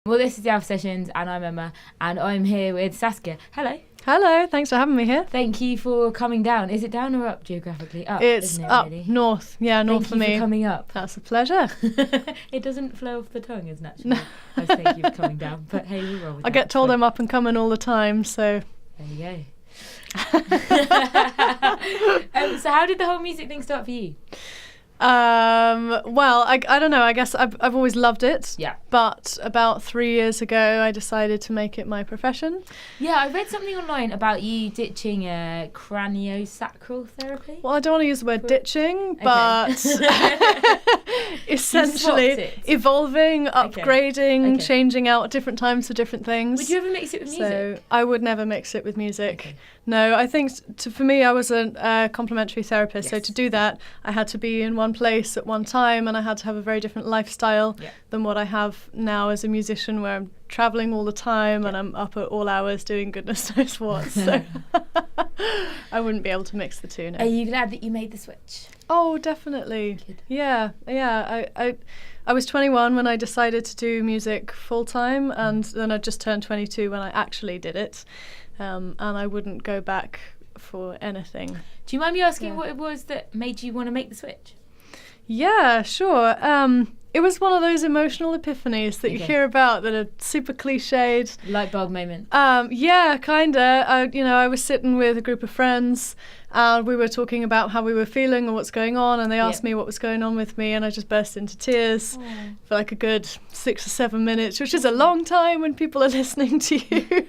Well, this is the Alpha Sessions, and I'm Emma, and I'm here with Saskia. Hello. Hello, thanks for having me here. Thank you for coming down. Is it down or up geographically? Up, it's isn't it, up, really? north. Yeah, north for me. Thank you for coming up. That's a pleasure. It doesn't flow off the tongue as naturally as thank you for coming down, but hey, we'll roll with I get told I'm up and coming all the time, so... There you go. So how did the whole music thing start for you? Well, I don't know. I guess I've always loved it. Yeah. But about 3 years ago, I decided to make it my profession. Yeah, I read something online about you ditching craniosacral therapy. Well, I don't want to use the word ditching, but essentially evolving, upgrading, changing out different times for different things. Would you ever mix it with music? So I would never mix it with music. Okay. No, I think for me, I was a complementary therapist. Yes. So to do that, I had to be in one place at one time, and I had to have a very different lifestyle than what I have now as a musician, where I'm traveling all the time and I'm up at all hours doing goodness knows what. So I wouldn't be able to mix the two. No. Are you glad that you made the switch? Oh, definitely. Good. Yeah. I was 21 when I decided to do music full time, and then I just turned 22 when I actually did it. And I wouldn't go back for anything. Do you mind me asking what it was that made you want to make the switch? Yeah, sure. It was one of those emotional epiphanies that you hear about that are super cliched. Light bulb moment. Yeah, kinda. I was sitting with a group of friends, and we were talking about how we were feeling and what's going on, and they asked me what was going on with me, and I just burst into tears for like a good 6 or 7 minutes, which is a long time when people are listening to you.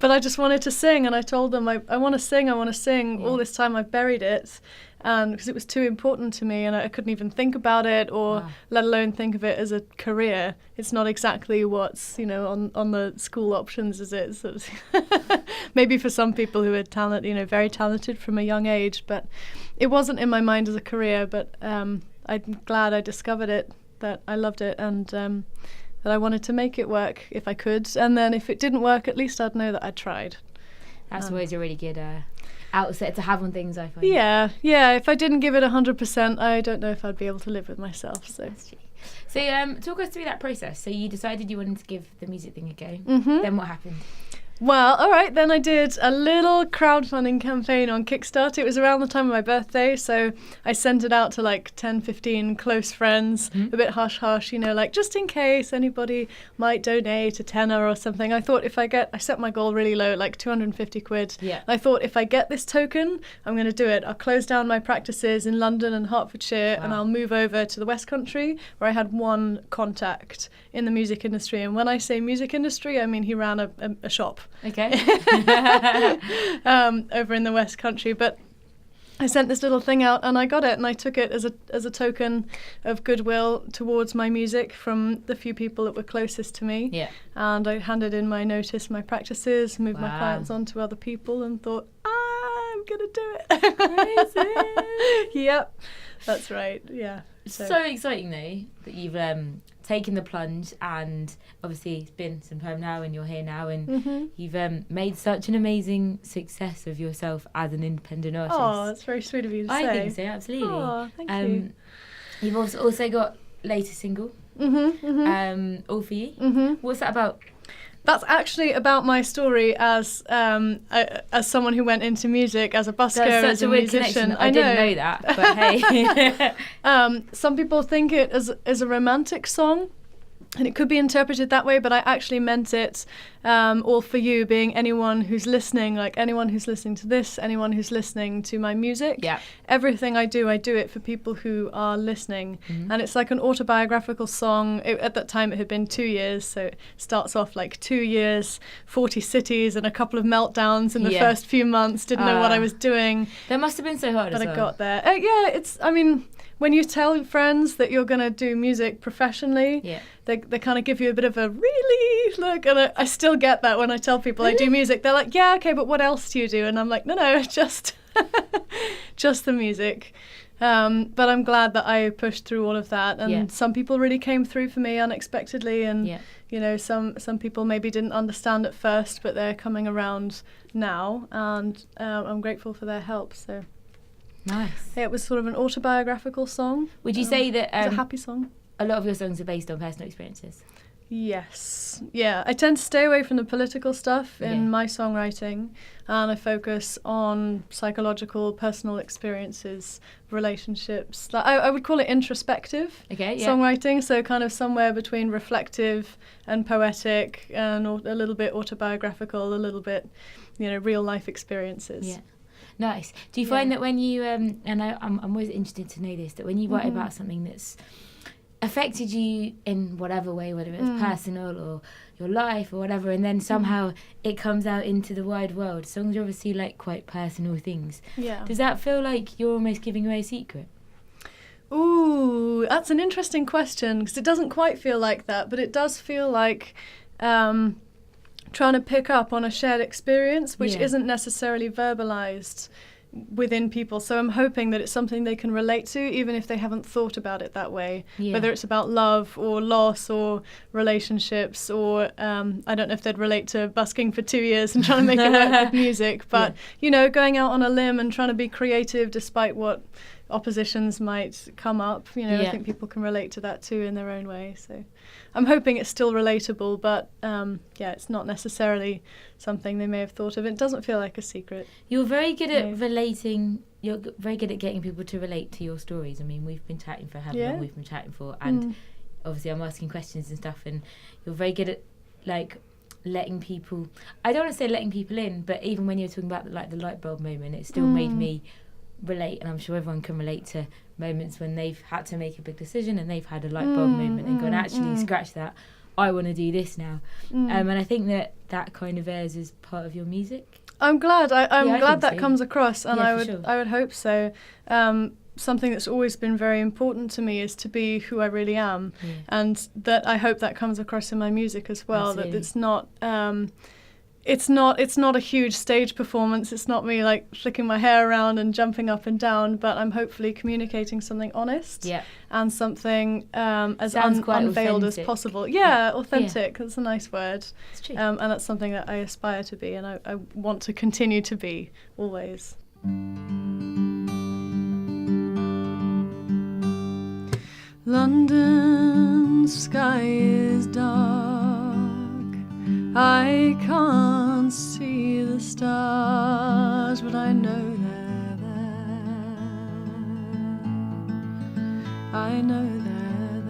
But I just wanted to sing, and I told them I want to sing. All this time I buried it, because it was too important to me, and I couldn't even think about it, or let alone think of it as a career. It's not exactly what's on the school options, is it? So maybe for some people who are very talented from a young age, but it wasn't in my mind as a career. But I'm glad I discovered it, that I loved it, and that I wanted to make it work if I could. And then if it didn't work, at least I'd know that I'd tried. That's always a really good outset to have on things, I find. Yeah. If I didn't give it 100%, I don't know if I'd be able to live with myself. So talk us through that process. So you decided you wanted to give the music thing a go. Mm-hmm. Then what happened? Well, all right, then I did a little crowdfunding campaign on Kickstarter. It was around the time of my birthday, so I sent it out to like 10, 15 close friends, a bit hush-hush, like just in case anybody might donate a tenner or something. I thought I set my goal really low, like 250 quid. Yeah. I thought if I get this token, I'm going to do it. I'll close down my practices in London and Hertfordshire, and I'll move over to the West Country, where I had one contact in the music industry. And when I say music industry, I mean he ran a shop. Okay. Over in the West Country, but I sent this little thing out and I got it, and I took it as a token of goodwill towards my music from the few people that were closest to me. Yeah. And I handed in my notice, my practices, moved my clients on to other people, and thought, I'm gonna do it. Crazy. Yep, that's right. Yeah. So exciting though that you've taken the plunge, and obviously it's been some time now and you're here now, and you've made such an amazing success of yourself as an independent artist. Oh, that's very sweet of you to say. I think so, absolutely. Oh, thank you. You've also got latest single, All For You. What's that about? That's actually about my story as someone who went into music as a busker, as a musician. I didn't know that, but hey. Some people think it as a romantic song, and it could be interpreted that way, but I actually meant it all for you, being anyone who's listening, like anyone who's listening to this, anyone who's listening to my music. Yeah. Everything I do it for people who are listening. And it's like an autobiographical song. At that time it had been 2 years, so it starts off like 2 years, 40 cities, and a couple of meltdowns in the first few months. Didn't know what I was doing. That must have been so hard but as well. I got there. When you tell friends that you're going to do music professionally, they kind of give you a bit of a really look, and I still get that when I tell people I do music. They're like, yeah, okay, but what else do you do? And I'm like, no, just the music. But I'm glad that I pushed through all of that, and some people really came through for me unexpectedly, and some people maybe didn't understand at first, but they're coming around now, and I'm grateful for their help. So. Nice. Yeah, it was sort of an autobiographical song. Would you say that it's a happy song? A lot of your songs are based on personal experiences? Yes. Yeah, I tend to stay away from the political stuff in my songwriting, and I focus on psychological, personal experiences, relationships. I would call it introspective songwriting, so kind of somewhere between reflective and poetic, and a little bit autobiographical, a little bit, real life experiences. Yeah. Nice. Do you find that when you, and I'm always interested to know this, that when you write about something that's affected you in whatever way, whether it's personal or your life or whatever, and then somehow it comes out into the wide world, songs are obviously like quite personal things. Yeah. Does that feel like you're almost giving away a secret? Ooh, that's an interesting question, because it doesn't quite feel like that, but it does feel like trying to pick up on a shared experience which isn't necessarily verbalized within people. So I'm hoping that it's something they can relate to, even if they haven't thought about it that way, whether it's about love or loss or relationships, or I don't know if they'd relate to busking for 2 years and trying to make it work with music, but going out on a limb and trying to be creative despite what oppositions might come up, I think people can relate to that too in their own way. So I'm hoping it's still relatable, but it's not necessarily something they may have thought of. It doesn't feel like a secret. You're very good at relating. You're very good at getting people to relate to your stories. I mean, we've been chatting for however long we've been chatting for, and obviously I'm asking questions and stuff, and you're very good at like letting people, I don't want to say letting people in, but even when you're talking about like the light bulb moment, it still made me relate, and I'm sure everyone can relate to moments when they've had to make a big decision and they've had a light bulb moment and gone, actually scratch that, I want to do this now. And I think that kind of airs as part of your music. I'm glad. I'm glad that comes across, and I would hope so. Something that's always been very important to me is to be who I really am, and that I hope that comes across in my music as well. Absolutely. That it's not it's not a huge stage performance. It's not me like flicking my hair around and jumping up and down, but I'm hopefully communicating something honest and something as unveiled as possible. Yeah, authentic. That's a nice word. It's true. And that's something that I aspire to be, and I want to continue to be always. London's sky is dark, I can't see the stars, but I know they're there, I know they're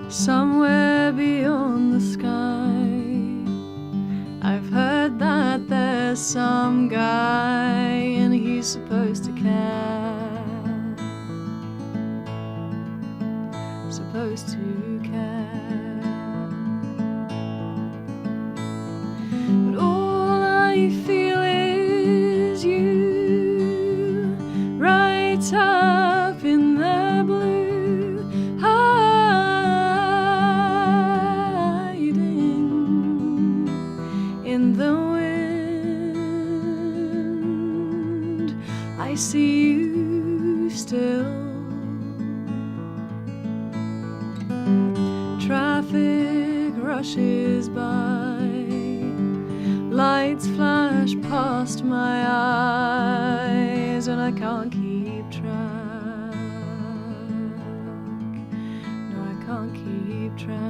there. Somewhere beyond the sky, I've heard that there's some guy and he's supposed to care, supposed to care. But all I feel is you, right up in the blue, hiding in the wind. I see you still. Traffic rushes by, lights flash past my eyes, and I can't keep track. No, I can't keep track.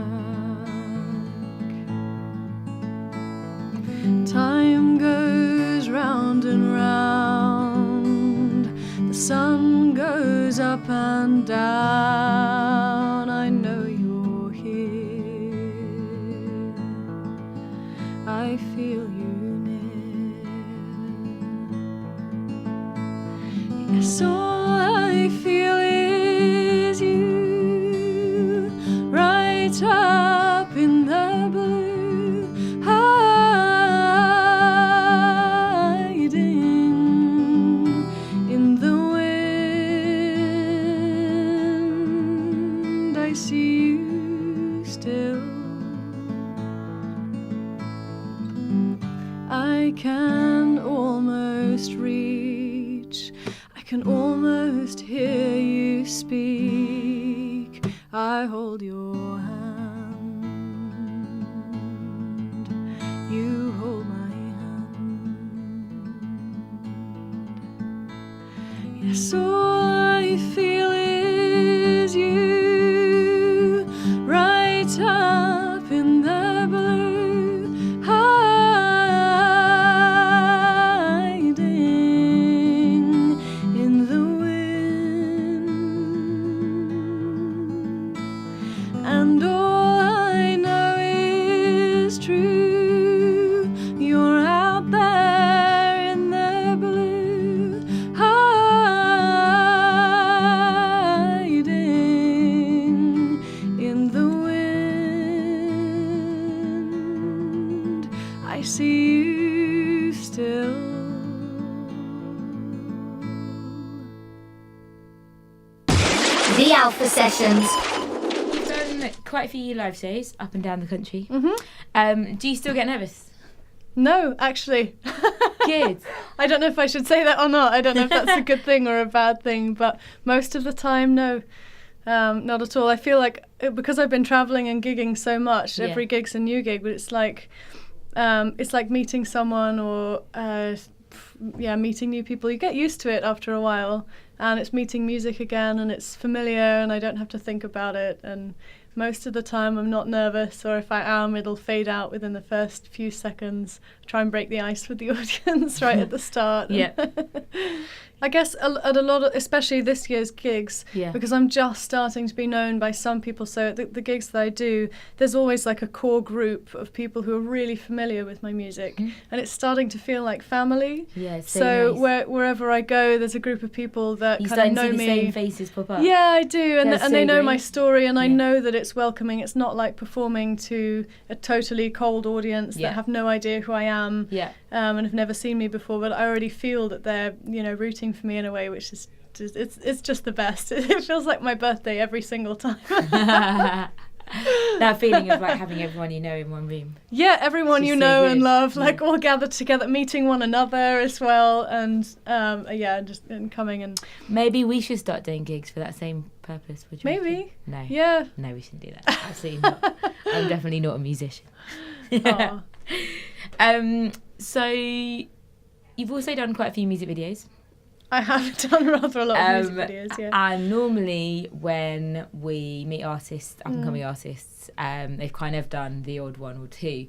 Time goes round and round, the sun goes up and down. I know you're here, I feel you near. Yes, all I feel is you, right up in the blue, hiding in the wind. I see you still. I can almost reach, I can almost hear you speak. I hold your hand, you hold my hand. Yes, all I feel is Alpha Sessions. You've done quite a few live shows up and down the country. Mm-hmm. Do you still get nervous? No, actually. Good. I don't know if I should say that or not. I don't know if that's a good thing or a bad thing, but most of the time, no. Not at all. I feel like because I've been traveling and gigging so much, every gig's a new gig, but it's like meeting someone or meeting new people. You get used to it after a while, and it's meeting music again, and it's familiar, and I don't have to think about it. And most of the time I'm not nervous, or if I am, it'll fade out within the first few seconds. Try and break the ice with the audience right at the start. Yeah. I guess at a lot of, especially this year's gigs, because I'm just starting to be known by some people, so at the gigs that I do, there's always like a core group of people who are really familiar with my music, and it's starting to feel like family. Yeah, so nice. wherever I go, there's a group of people that you kind of know see the me. same faces pop up. Yeah, I do, and they know my story, and I know that it's welcoming. It's not like performing to a totally cold audience that have no idea who I am, and have never seen me before, but I already feel that they're, rooting for me in a way which is it's just the best. It feels like my birthday every single time. That feeling of like having everyone you know in one room. Yeah, everyone you know so and love, like all gathered together, meeting one another as well, and and coming and. Maybe we should start doing gigs for that same purpose. Would you Maybe. reckon? No. Yeah. No, we shouldn't do that. Absolutely not. I'm definitely not a musician. So you've also done quite a few music videos. I have done rather a lot of music videos, yeah. And normally when we meet artists, up-and-coming artists, they've kind of done the odd one or two.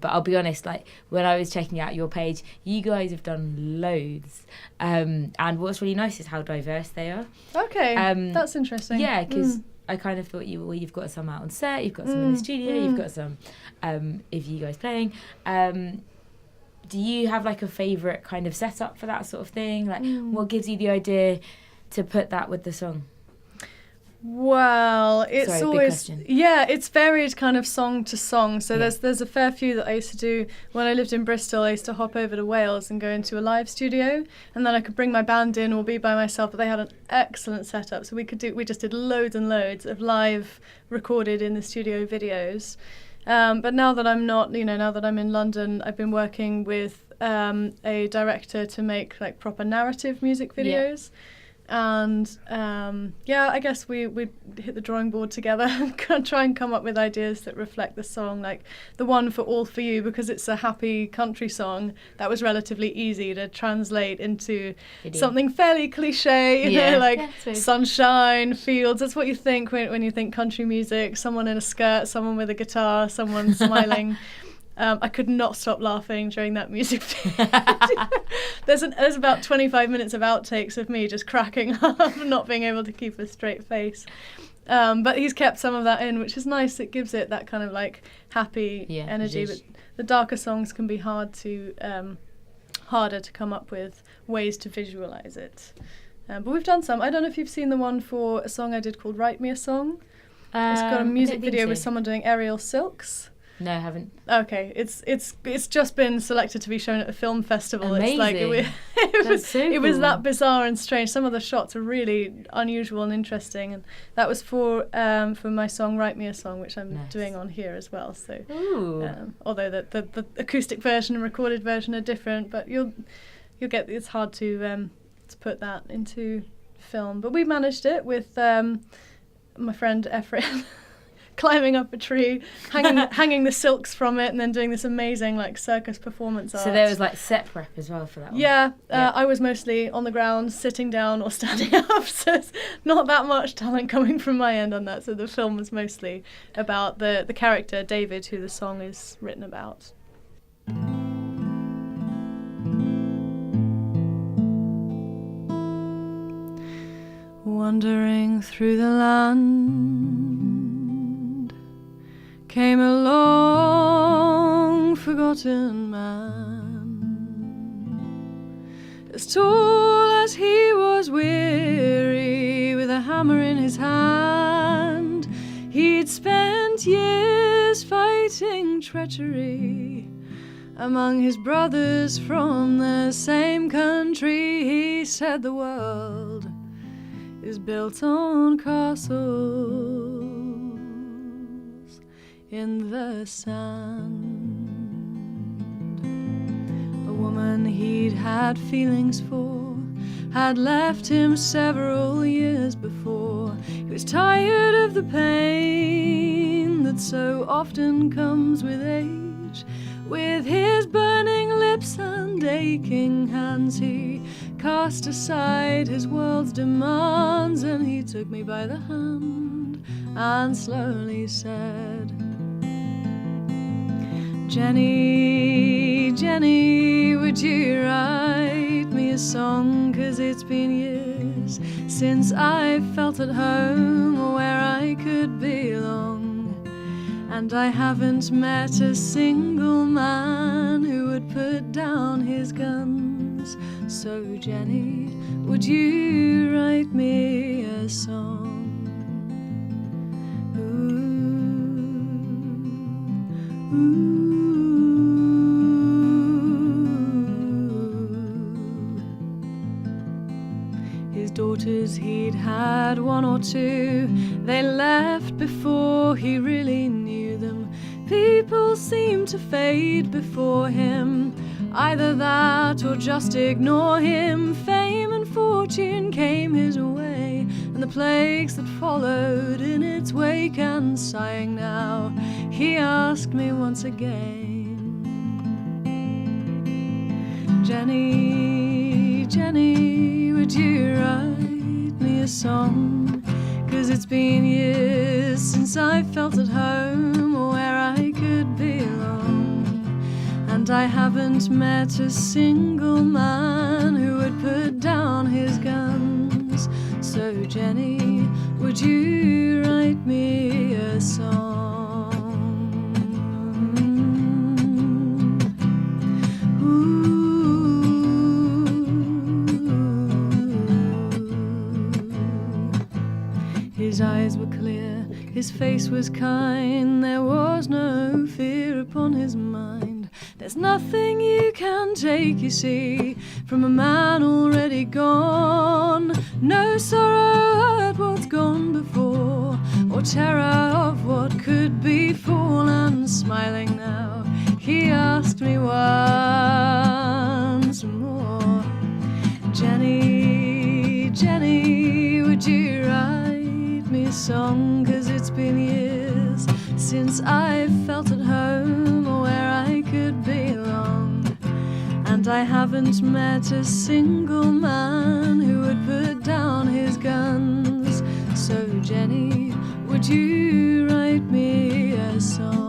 But I'll be honest, like when I was checking out your page, you guys have done loads. And what's really nice is how diverse they are. Okay, that's interesting. Yeah, because I kind of thought you've got some out on set, you've got some in the studio, you've got some of you guys playing. Do you have like a favourite kind of setup for that sort of thing? Like, what gives you the idea to put that with the song? Well, it's Sorry, always big question. It's varied kind of song to song. So there's a fair few that I used to do when I lived in Bristol. I used to hop over to Wales and go into a live studio, and then I could bring my band in or be by myself. But they had an excellent setup, so we just did loads and loads of live recorded in the studio videos. But now that I'm not, now that I'm in London, I've been working with a director to make like proper narrative music videos. And I guess we hit the drawing board together and try and come up with ideas that reflect the song. Like the one for All For You, because it's a happy country song, that was relatively easy to translate into something fairly cliche, like sunshine, fields. That's what you think when you think country music. Someone in a skirt, someone with a guitar, someone smiling. I could not stop laughing during that music video. There's about 25 minutes of outtakes of me just cracking up, not being able to keep a straight face. But he's kept some of that in, which is nice. It gives it that kind of like happy energy. But the darker songs can be harder to come up with ways to visualize it. But we've done some. I don't know if you've seen the one for a song I did called Write Me a Song. It's got a music video with someone doing aerial silks. No, I haven't. Okay, it's just been selected to be shown at a film festival. Amazing. It's like it was that bizarre and strange. Some of the shots are really unusual and interesting, and that was for my song "Write Me a Song," which I'm doing on here as well. So, although the acoustic version and recorded version are different, but you'll get, it's hard to put that into film. But we managed it with my friend Ephraim. Climbing up a tree, hanging the silks from it, and then doing this amazing like circus performance art. So there was like set prep as well for that one. Yeah, I was mostly on the ground, sitting down or standing up, so it's not that much talent coming from my end on that. So the film was mostly about the character David, who the song is written about. Wandering through the land came a long forgotten man, as tall as he was weary, with a hammer in his hand. He'd spent years fighting treachery among his brothers from the same country. He said the world is built on castles in the sand. A woman he'd had feelings for had left him several years before. He was tired of the pain that so often comes with age. With his burning lips and aching hands, he cast aside his world's demands, and he took me by the hand and slowly said, Jenny, Jenny, would you write me a song? 'Cause it's been years since I felt at home or where I could belong, and I haven't met a single man who would put down his guns. So Jenny, would you write me a song? Ooh, ooh. His daughters, he'd had one or two. They left before he really knew them. People seemed to fade before him. Either that or just ignore him. Fame and fortune came his way, and the plagues that followed in its wake. And sighing now, he asked me once again, Jenny, Jenny, would you write me a song? 'Cause it's been years since I felt at home or where I could belong, and I haven't met a single man who would put down his guns. So Jenny, would you write me a song? His eyes were clear, his face was kind, there was no fear upon his mind. There's nothing you can take, you see, from a man already gone. No sorrow at what's gone before, or terror of what could befall. And smiling now, he asked me once more, Jenny, Jenny, would you write me a song? 'Cause it's been years since I felt at home or where I could belong, and I haven't met a single man who would put down his guns. So Jenny, would you write me a song?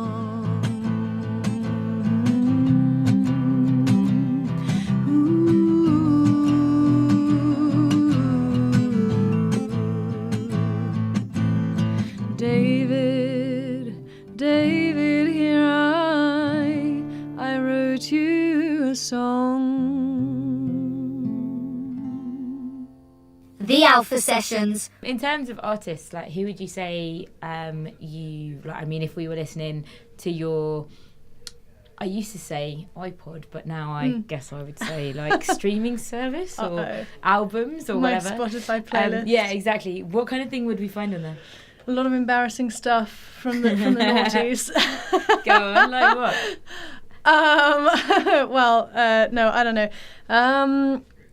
David, David, here I wrote you a song. The Alpha Sessions. In terms of artists, like, who would you say you like? I mean, if we were listening to your, I used to say iPod, but now I guess I would say like streaming service or albums or My whatever. Spotify playlist. Yeah, exactly. What kind of thing would we find on there? A lot of embarrassing stuff from the noughties. Go on, like what? No, I don't know.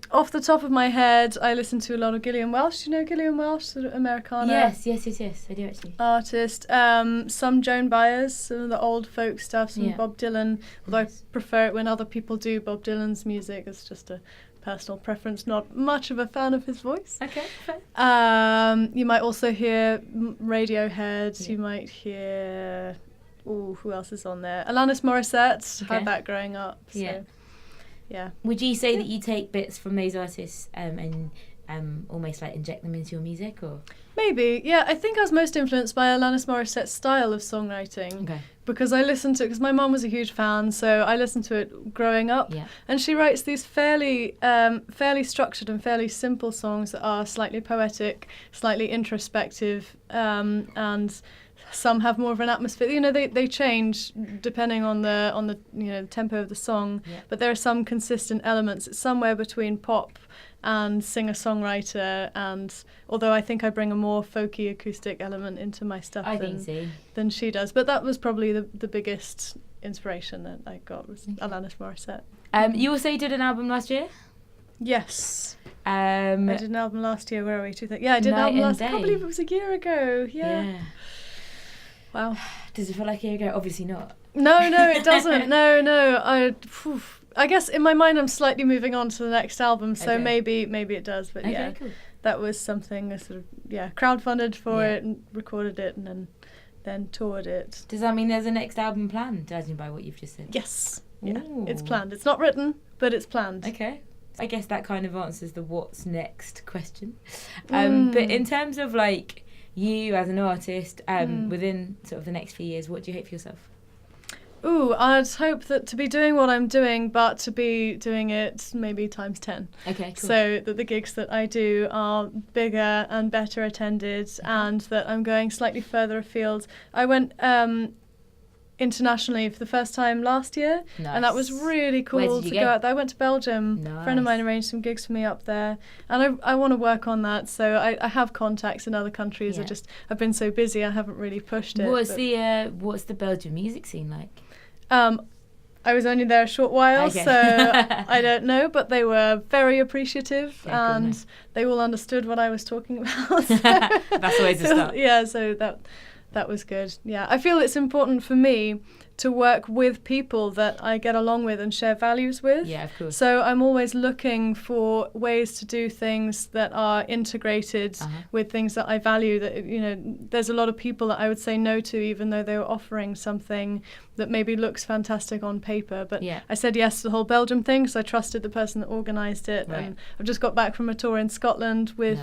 Off the top of my head, I listen to a lot of Gillian Welsh. Do you know Gillian Welsh, sort of Americana? Yes, I do actually. Artist. Some Joan Baez, some of the old folk stuff, some Bob Dylan. Although I prefer it when other people do Bob Dylan's music. It's just a personal preference. Not much of a fan of his voice. Okay, fair. You might also hear Radiohead. Yeah. You might hear... who else is on there? Alanis Morissette. Had that growing up. So. Yeah. Yeah. Would you say that you take bits from those artists and almost like inject them into your music, or? Maybe, yeah. I think I was most influenced by Alanis Morissette's style of songwriting. Okay. Because I listened to it, because my mum was a huge fan, so I listened to it growing up. Yeah. And she writes these fairly structured and fairly simple songs that are slightly poetic, slightly introspective, and some have more of an atmosphere. You know, they change depending on the tempo of the song. Yeah. But there are some consistent elements. It's somewhere between pop and singer-songwriter, and although I think I bring a more folky acoustic element into my stuff than she does. But that was probably the biggest inspiration that I got was Alanis Morissette. You also did an album last year? Yes. I did an album last year. Where are we? I did an album last year. I can't believe it was a year ago. Yeah. Wow. Does it feel like a year ago? Obviously not. No, it doesn't. No. I guess in my mind I'm slightly moving on to the next album, so maybe it does. But cool. That was something I sort of crowdfunded for it and recorded it and then toured it. Does that mean there's a next album planned, judging by what you've just said? Yes. Yeah, it's planned. It's not written, but it's planned. Okay. I guess that kind of answers the what's next question. But in terms of like you as an artist, within sort of the next few years, what do you hope for yourself? I'd hope that to be doing what I'm doing, but to be doing it maybe times 10. Okay, cool. So that the gigs that I do are bigger and better attended, and that I'm going slightly further afield. I went internationally for the first time last year, and that was really cool to go out there. I went to Belgium. Nice. A friend of mine arranged some gigs for me up there, and I want to work on that. So I have contacts in other countries. I've been so busy, I haven't really pushed it. What's the Belgian music scene like? I was only there a short while, so I don't know, but they were very appreciative, and they all understood what I was talking about. So that's always a start. Yeah, so that was good. Yeah, I feel it's important for me to work with people that I get along with and share values with. Yeah, of course. So I'm always looking for ways to do things that are integrated with things that I value. That, you know, there's a lot of people that I would say no to, even though they were offering something that maybe looks fantastic on paper. But I said yes to the whole Belgium thing because I trusted the person that organised it. Right. And I've just got back from a tour in Scotland with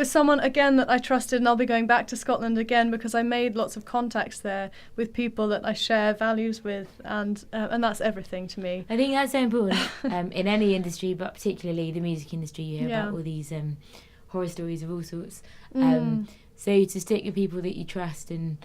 someone, again, that I trusted, and I'll be going back to Scotland again because I made lots of contacts there with people that I share values with, and that's everything to me. I think that's so important in any industry, but particularly the music industry. You hear about all these horror stories of all sorts. So to stick with people that you trust and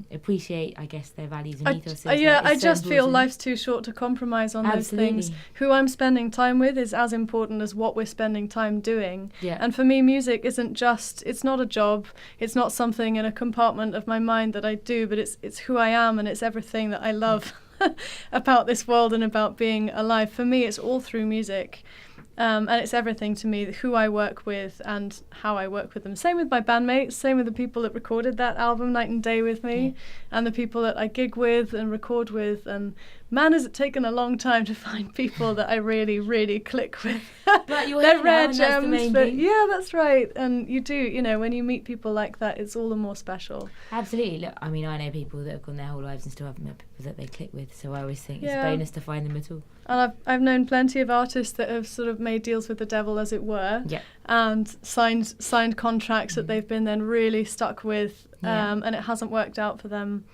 appreciate, I guess, their values and ethos. I just feel life's too short to compromise on those things. Who I'm spending time with is as important as what we're spending time doing. Yeah. And for me, music it's not a job. It's not something in a compartment of my mind that I do, but it's who I am, and it's everything that I love about this world and about being alive. For me, it's all through music. And it's everything to me, who I work with and how I work with them. Same with my bandmates, same with the people that recorded that album Night and Day with me, and the people that I gig with and record with. And man, has it taken a long time to find people that I really, really click with. But you're here now, and that's the main thing. Yeah, that's right. And you do, you know, when you meet people like that, it's all the more special. Absolutely. Look, I mean, I know people that have gone their whole lives and still haven't met people that they click with, so I always think it's a bonus to find them at all. And I've known plenty of artists that have sort of made deals with the devil, as it were, and signed contracts that they've been then really stuck with, and it hasn't worked out for them.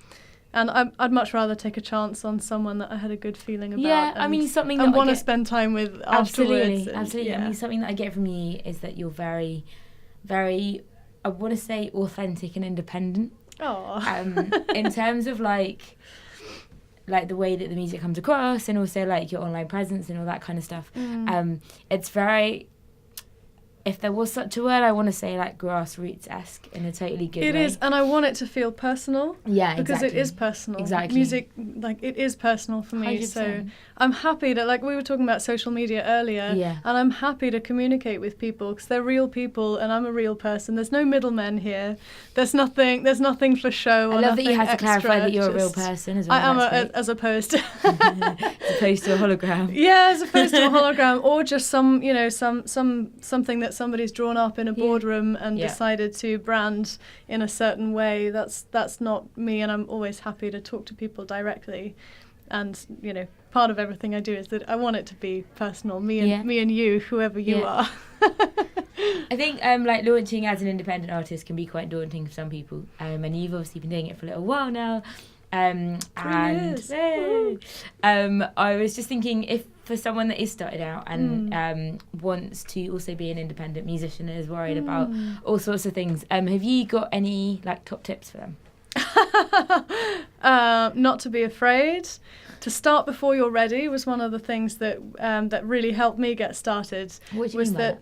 And I'd much rather take a chance on someone that I had a good feeling about. Yeah, I mean, something that I want to spend time with afterwards. Absolutely. I mean, something that I get from you is that you're very, very, I want to say, authentic and independent. In terms of like the way that the music comes across, and also like your online presence and all that kind of stuff. It's very, if there was such a word, I want to say like grassroots-esque in a totally good way. It is, and I want it to feel personal. Yeah, because it is personal. Exactly. Music, like, it is personal for me. 100%. So I'm happy to, like, we were talking about social media earlier, and I'm happy to communicate with people because they're real people and I'm a real person. There's no middlemen here. There's nothing for show. I love that you had to clarify that you're a real person as well. I am as opposed to as opposed to a hologram. Yeah, as opposed to a hologram, or just something that somebody's drawn up in a boardroom and decided to brand in a certain way. That's not me, and I'm always happy to talk to people directly. And, you know, part of everything I do is that I want it to be personal, me and you, whoever you are. I think like launching as an independent artist can be quite daunting for some people, and you've obviously been doing it for a little while now. And I was just thinking, if for someone that is started out and wants to also be an independent musician and is worried about all sorts of things, have you got any like top tips for them? Not to be afraid. To start before you're ready was one of the things that that really helped me get started. What do you mean by that?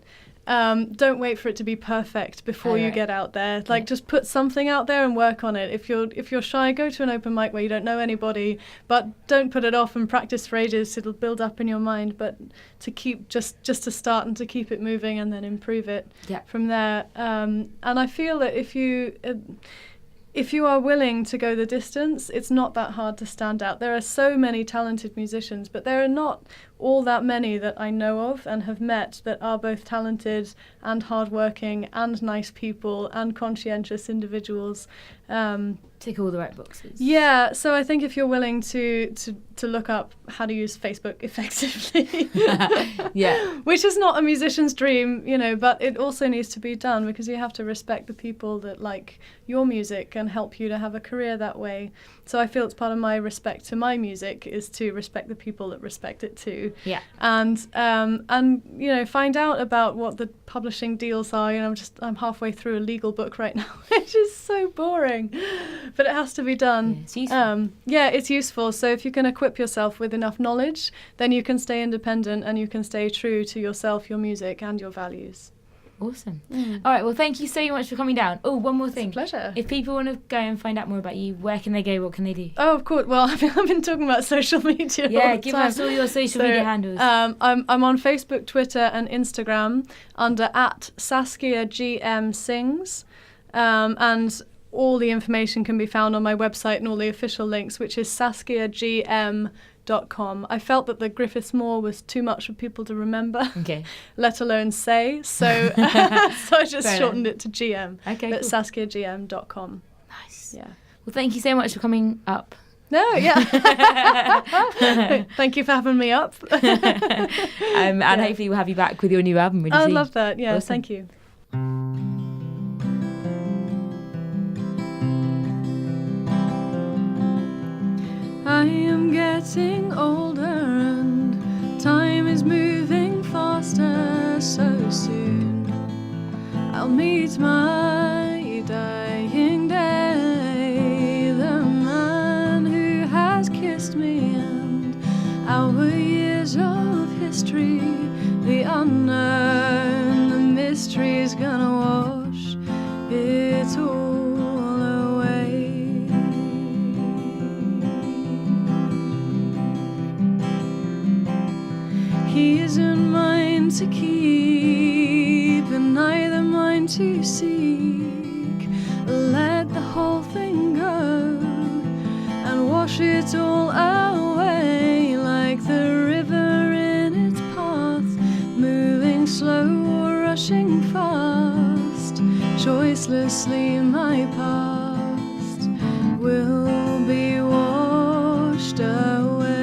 Don't wait for it to be perfect before you get out there. Like, just put something out there and work on it. If you're shy, go to an open mic where you don't know anybody, but don't put it off and practice for ages. It'll build up in your mind. But to keep just to start and to keep it moving and then improve it from there. And I feel that if you are willing to go the distance, it's not that hard to stand out. There are so many talented musicians, but there are not all that many that I know of and have met that are both talented and hardworking and nice people and conscientious individuals. Tick all the right boxes. Yeah, so I think if you're willing to look up how to use Facebook effectively, which is not a musician's dream, but it also needs to be done because you have to respect the people that like your music and help you to have a career that way. So I feel it's part of my respect to my music is to respect the people that respect it too. Yeah. And find out about what the publishing deals are. I'm halfway through a legal book right now, which is so boring, but it has to be done. Yeah, it's useful. It's useful. So if you can equip yourself with enough knowledge, then you can stay independent and you can stay true to yourself, your music, and your values. Awesome. All right, well, thank you so much for coming down. Oh, one more thing. It's a pleasure. If people want to go and find out more about you, where can they go? What can they do? Oh, of course. Well, I've been talking about social media. Yeah, give us all your social media handles. I'm on Facebook, Twitter, and Instagram under @SaskiaGMSings, and all the information can be found on my website and all the official links, which is saskiagm.com. I felt that the Griffiths Moor was too much for people to remember, let alone say, so so I just shortened it to GM. Okay, but cool. saskiagm.com. Nice. Yeah. Well, thank you so much for coming up. No, yeah. Thank you for having me up. And hopefully we'll have you back with your new album really soon. I'd love that. Yeah, awesome. Thank you. I am getting older and time is moving faster, so soon I'll meet my dying day, the man who has kissed me and our years of history, the unknown, the mystery's gonna wash it all away. He isn't mine to keep and neither mine to seek. Let the whole thing go and wash it all away like the river in its path, moving slow or rushing fast. Choicelessly my past will be washed away.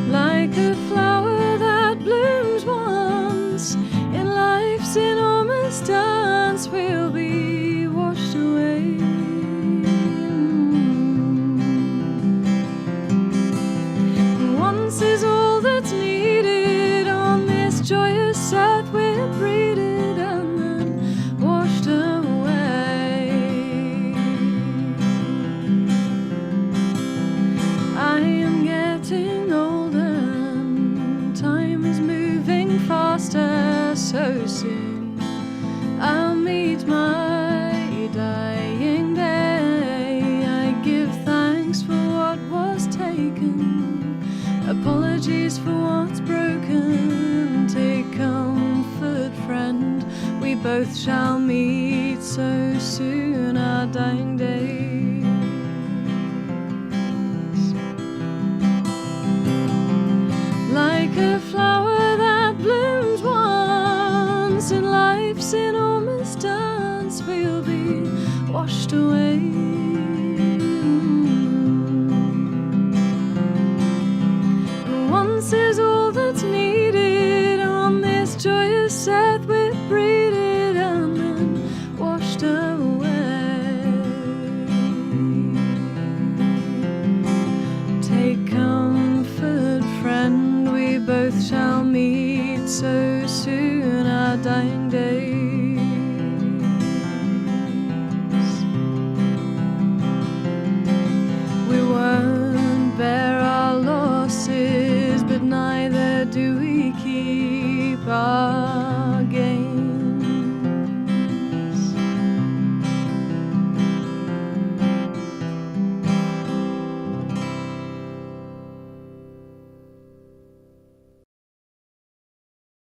Like a flower that blooms once in life's enormous dance, we'll be washed away. Once is all that's needed on this joyous earth, we're breeded and then washed away. I am getting older and time is moving faster, so soon I'll meet my dying day. I give thanks for what was taken, apologies for what's broken. Take comfort, friend, we both shall meet so soon, our dying days. Like a flower that blooms once in life's enormous dance, we'll be washed away. And once is all that's needed on this joyous earth, we're breeded and then washed away. Take comfort, friend, we both shall meet so soon. our dying days. We won't bear our losses, but neither do we keep our